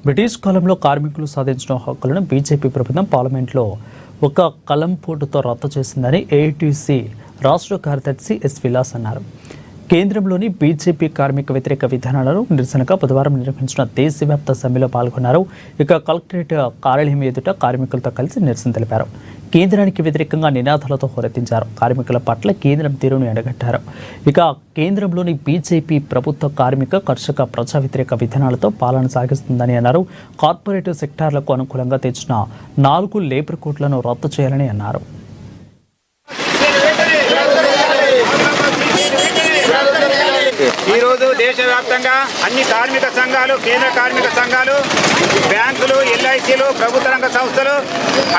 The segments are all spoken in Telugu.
బ్రిటిష్ కాలంలో కార్మికులు సాధించిన హక్కులను బీజేపీ ప్రభుత్వం పార్లమెంట్లో ఒక కలంపోటుతో రద్దు చేసిందని ఏఐటీసీ రాష్ట్ర కార్యదర్శి ఎస్ విలాస్ అన్నారు. కేంద్రంలోని బీజేపీ కార్మిక వ్యతిరేక విధానాలను నిరసనగా బుధవారం నిర్వహించిన దేశవ్యాప్త సమ్మెలో పాల్గొన్నారు. ఇక కలెక్టరేట్ కార్యాలయం ఎదుట కార్మికులతో కలిసి నిరసన తెలిపారు. కేంద్రానికి వ్యతిరేకంగా నినాదాలతో హోరెత్తించారు. కార్మికుల పట్ల కేంద్రం తీరును ఎండగట్టారు. ఇక కేంద్రంలోని బీజేపీ ప్రభుత్వ కార్మిక కర్షక ప్రజా వ్యతిరేక విధానాలతో పాలన సాగిస్తుందని అన్నారు. కార్పొరేట్ సెక్టార్లకు అనుకూలంగా తెచ్చిన 4 లేబర్ కోడ్లను రద్దు చేయాలని అన్నారు. ఈ రోజు దేశవ్యాప్తంగా అన్ని కార్మిక సంఘాలు, కేంద్ర కార్మిక సంఘాలు, బ్యాంకులు, ఎల్ఐసీలు, ప్రభుత్వ రంగ సంస్థలు,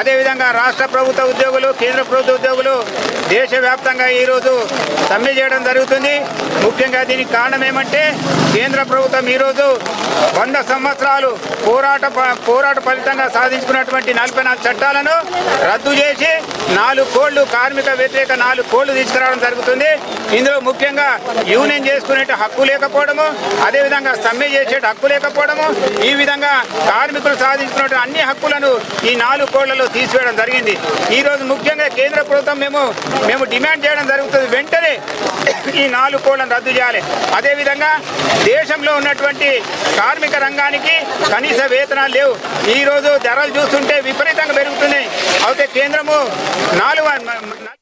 అదేవిధంగా రాష్ట్ర ప్రభుత్వ ఉద్యోగులు, కేంద్ర ప్రభుత్వ ఉద్యోగులు దేశవ్యాప్తంగా ఈరోజు సమ్మె చేయడం జరుగుతుంది. ముఖ్యంగా దీనికి కారణం ఏమంటే కేంద్ర ప్రభుత్వం ఈరోజు 100 సంవత్సరాలు పోరాట ఫలితంగా సాధించుకున్నటువంటి 44 చట్టాలను రద్దు చేసి 4 కోడ్లు, కార్మిక వ్యతిరేక 4 కోడ్లు తీసుకురావడం జరుగుతుంది. ఇందులో ముఖ్యంగా యూనియన్ చేసుకునే హక్కు లేకపోవడము, అదేవిధంగా సమ్మె చేసే హక్కు లేకపోవడము, ఈ విధంగా కార్మికులు సాధించుకున్న అన్ని హక్కులను ఈ 4 కోడ్లలో తీసివేయడం జరిగింది. ఈ రోజు ముఖ్యంగా కేంద్ర ప్రభుత్వం మేము డిమాండ్ చేయడం జరుగుతుంది, వెంటనే ఈ 4 కోడ్లను రద్దు చేయాలి. అదేవిధంగా దేశంలో ఉన్నటువంటి కార్మిక రంగానికి కనీస వేతనాలు లేవు. ఈ రోజు ధరలు చూస్తుంటే విపరీతంగా పెరుగుతున్నాయి. అయితే కేంద్రము 4